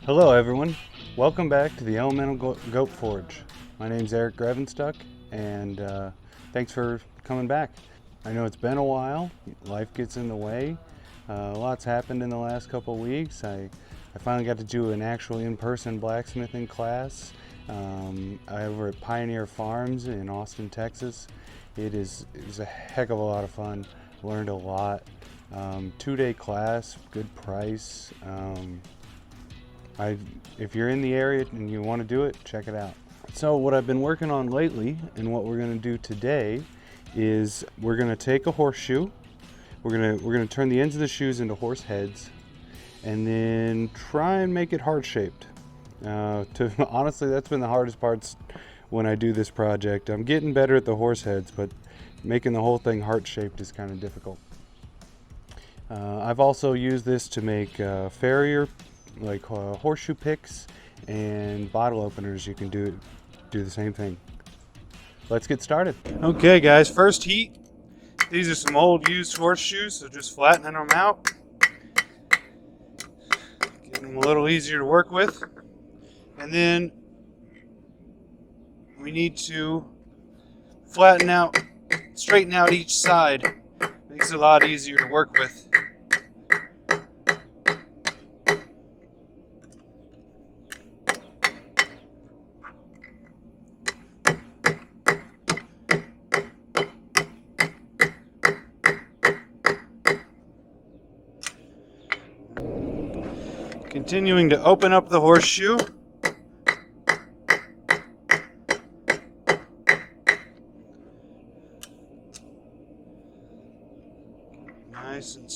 Hello everyone, welcome back to the Elemental Goat Forge. My name's Eric Grevenstuck, and thanks for coming back. I know it's been a while, life gets in the way, lots happened in the last couple of weeks. I finally got to do an actual in-person blacksmithing class over at Pioneer Farms in Austin, Texas. It is a heck of a lot of fun, learned a lot. 2-day class, good price. If you're in the area and you want to do it, check it out. So what I've been working on lately and what we're going to do today is we're going to take a horseshoe. We're going to turn the ends of the shoes into horse heads and then try and make it heart shaped. Honestly, that's been the hardest parts when I do this project. I'm getting better at the horse heads, but making the whole thing heart shaped is kind of difficult. I've also used this to make farrier, like horseshoe picks and bottle openers. You can do the same thing. Let's get started. Okay guys, first heat. These are some old used horseshoes, so just flattening them out. Getting them a little easier to work with. And then we need to flatten out, straighten out each side. Makes it a lot easier to work with. Continuing to open up the horseshoe. Nice and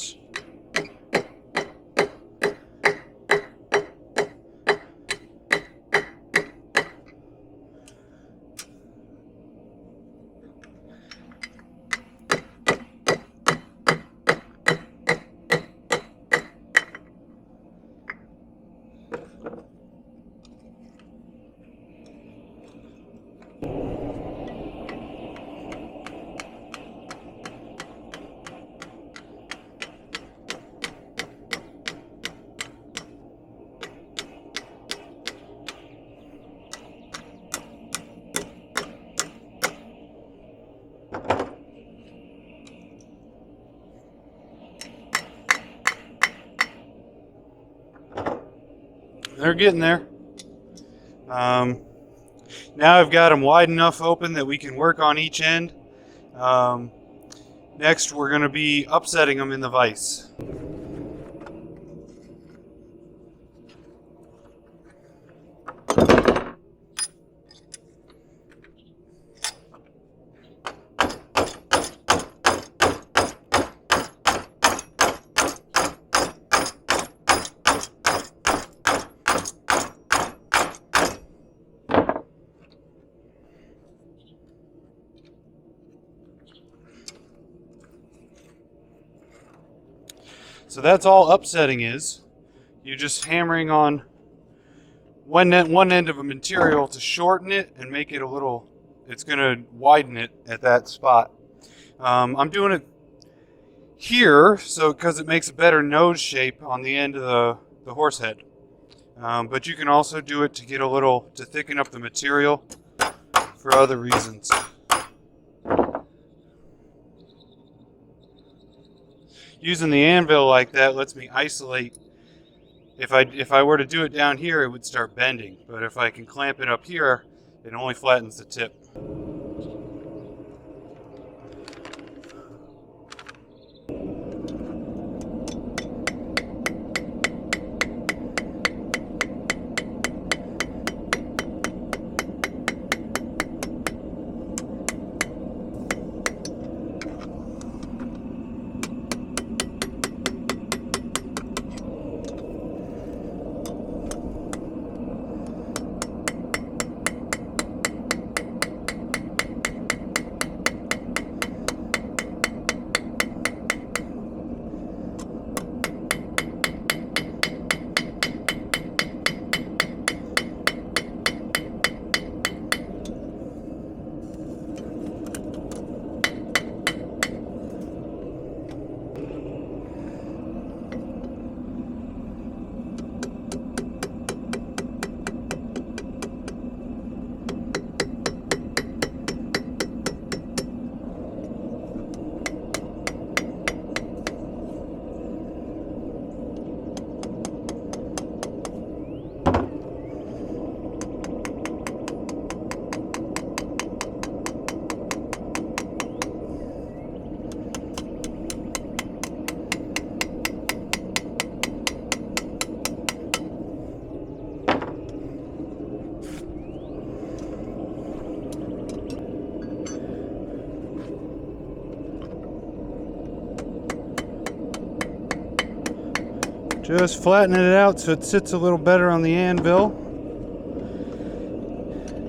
they're getting there. Now I've got them wide enough open that we can work on each end. Next, we're going to be upsetting them in the vise. So that's all upsetting is. You're just hammering on one end of a material to shorten it and make it a little, it's going to widen it at that spot. I'm doing it here because it makes a better nose shape on the end of the horse head. But you can also do it to get to thicken up the material for other reasons. Using the anvil like that lets me isolate. If I were to do it down here, it would start bending. But if I can clamp it up here, it only flattens the tip. Just flattening it out so it sits a little better on the anvil.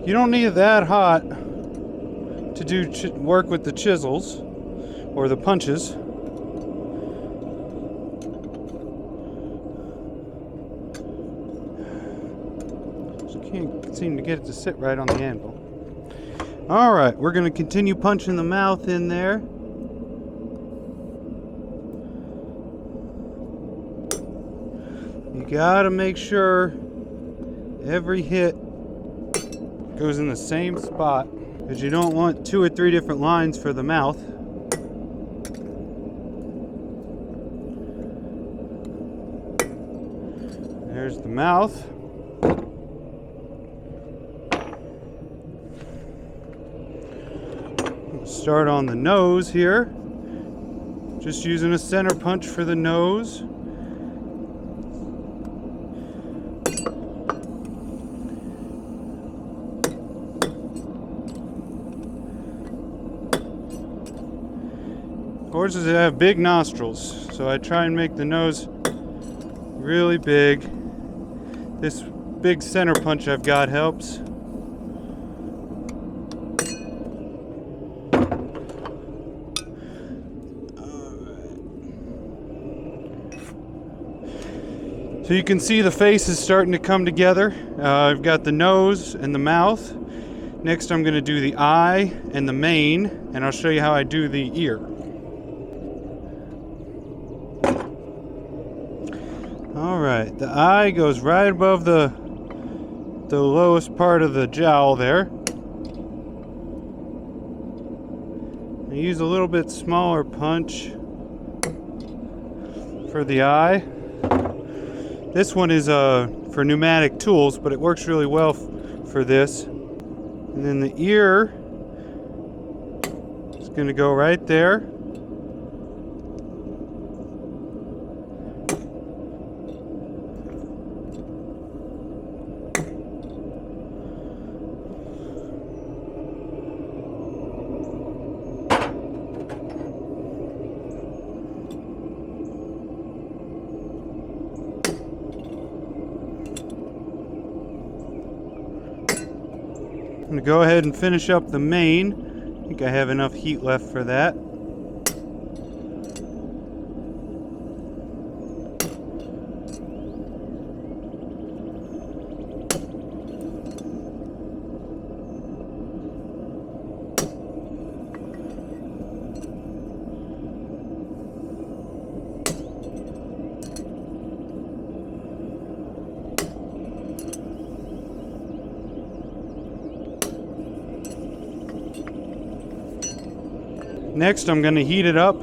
You don't need it that hot to do work with the chisels or the punches. Just can't seem to get it to sit right on the anvil. Alright, we're going to continue punching the mouth in there. You gotta make sure every hit goes in the same spot, because you don't want 2 or 3 different lines for the mouth. There's the mouth. Start on the nose here. Just using a center punch for the nose. Horses have big nostrils, so I try and make the nose really big. This big center punch I've got helps. So you can see the face is starting to come together. I've got the nose and the mouth. Next I'm going to do the eye and the mane, and I'll show you how I do the ear. Alright, the eye goes right above the lowest part of the jowl there. I use a little bit smaller punch for the eye. This one is for pneumatic tools, but it works really well for this. And then the ear is going to go right there. I'm going to go ahead and finish up the mane. I think I have enough heat left for that. Next, I'm going to heat it up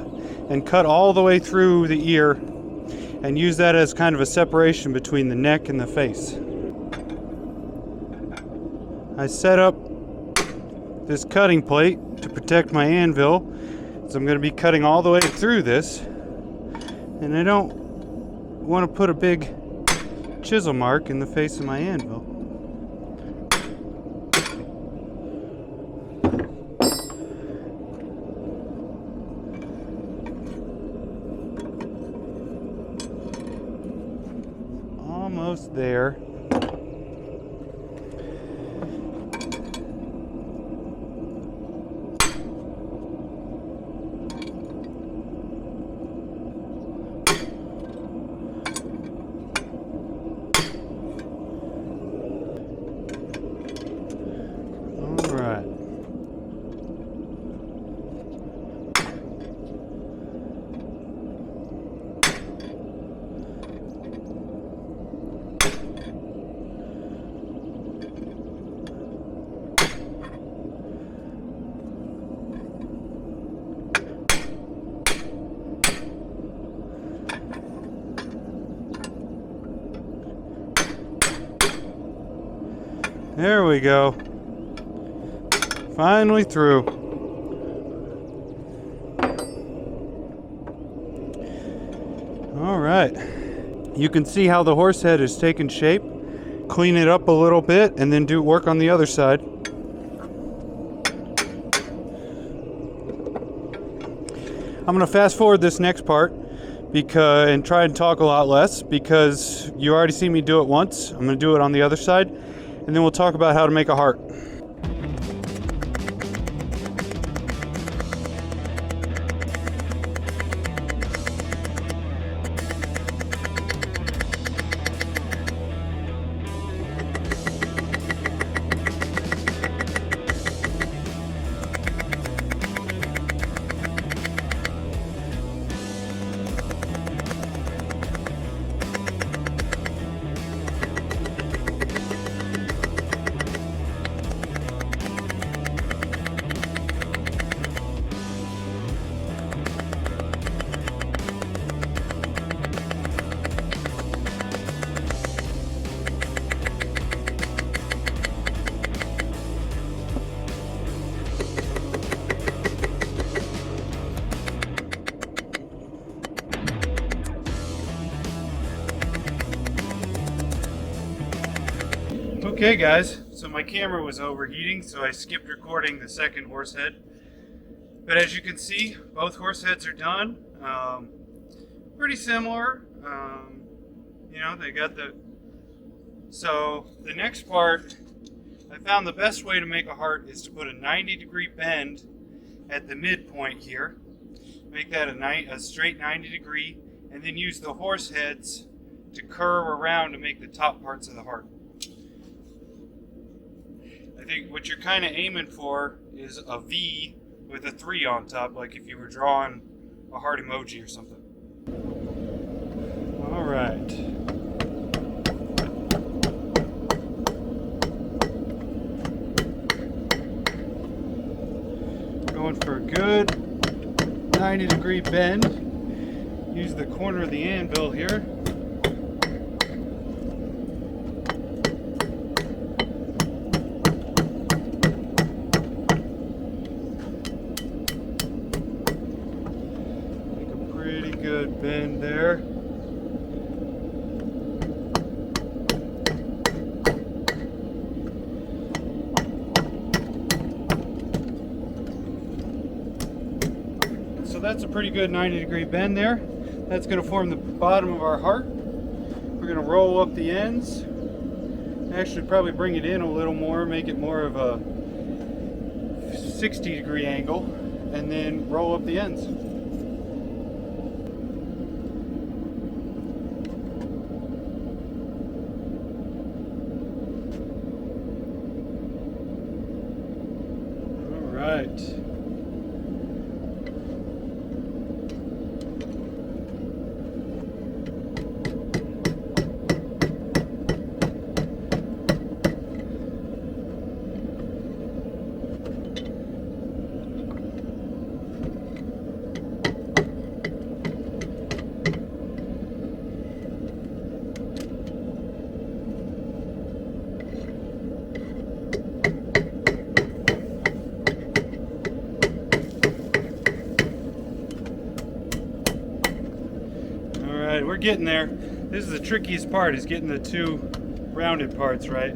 and cut all the way through the ear and use that as kind of a separation between the neck and the face. I set up this cutting plate to protect my anvil, so I'm going to be cutting all the way through this, and I don't want to put a big chisel mark in the face of my anvil. Almost there. All right. There we go. Finally through. All right. You can see how the horse head is taking shape. Clean it up a little bit and then do work on the other side. I'm going to fast forward this next part and try and talk a lot less, because you already see me do it once. I'm going to do it on the other side, and then we'll talk about how to make a heart. Okay guys, so my camera was overheating, so I skipped recording the second horse head. But as you can see, both horse heads are done. Pretty similar. You know, they got the... So the next part, I found the best way to make a heart is to put a 90-degree bend at the midpoint here. Make that a straight 90-degree, and then use the horse heads to curve around to make the top parts of the heart. I think what you're kind of aiming for is a V with a 3 on top, like if you were drawing a heart emoji or something. All right. Going for a good 90-degree bend. Use the corner of the anvil here. Good bend there. So that's a pretty good 90-degree bend there. That's going to form the bottom of our heart. We're going to roll up the ends. Actually, probably bring it in a little more, make it more of a 60-degree angle, and then roll up the ends. Right. We're getting there. This is the trickiest part, is getting the two rounded parts right.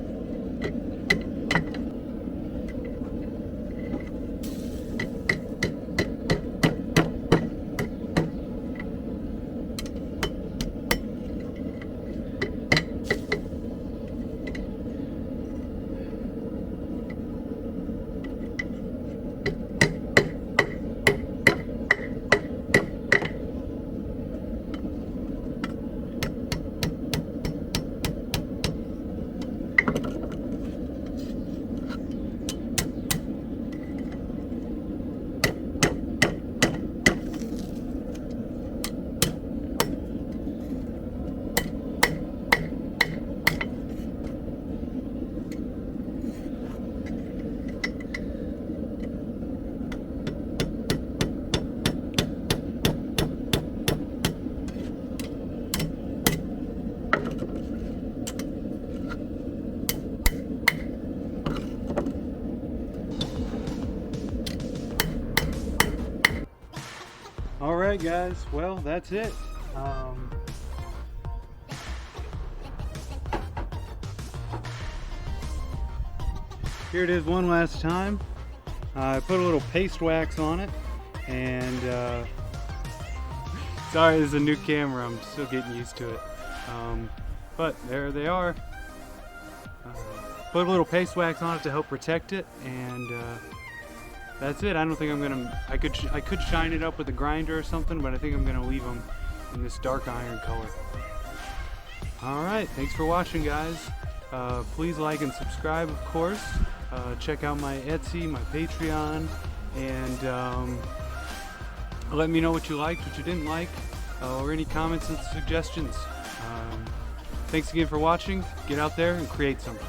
Alright guys, well that's it. Here it is one last time. I put a little paste wax on it, and it's Sorry, this is a new camera. I'm still getting used to it. But there they are. Put a little paste wax on it to help protect it, and that's it. I don't think I'm gonna. I could shine it up with a grinder or something, but I think I'm gonna leave them in this dark iron color. All right, thanks for watching, guys. Please like and subscribe, of course. Check out my Etsy, my Patreon, and let me know what you liked, what you didn't like, or any comments and suggestions. Thanks again for watching. Get out there and create something.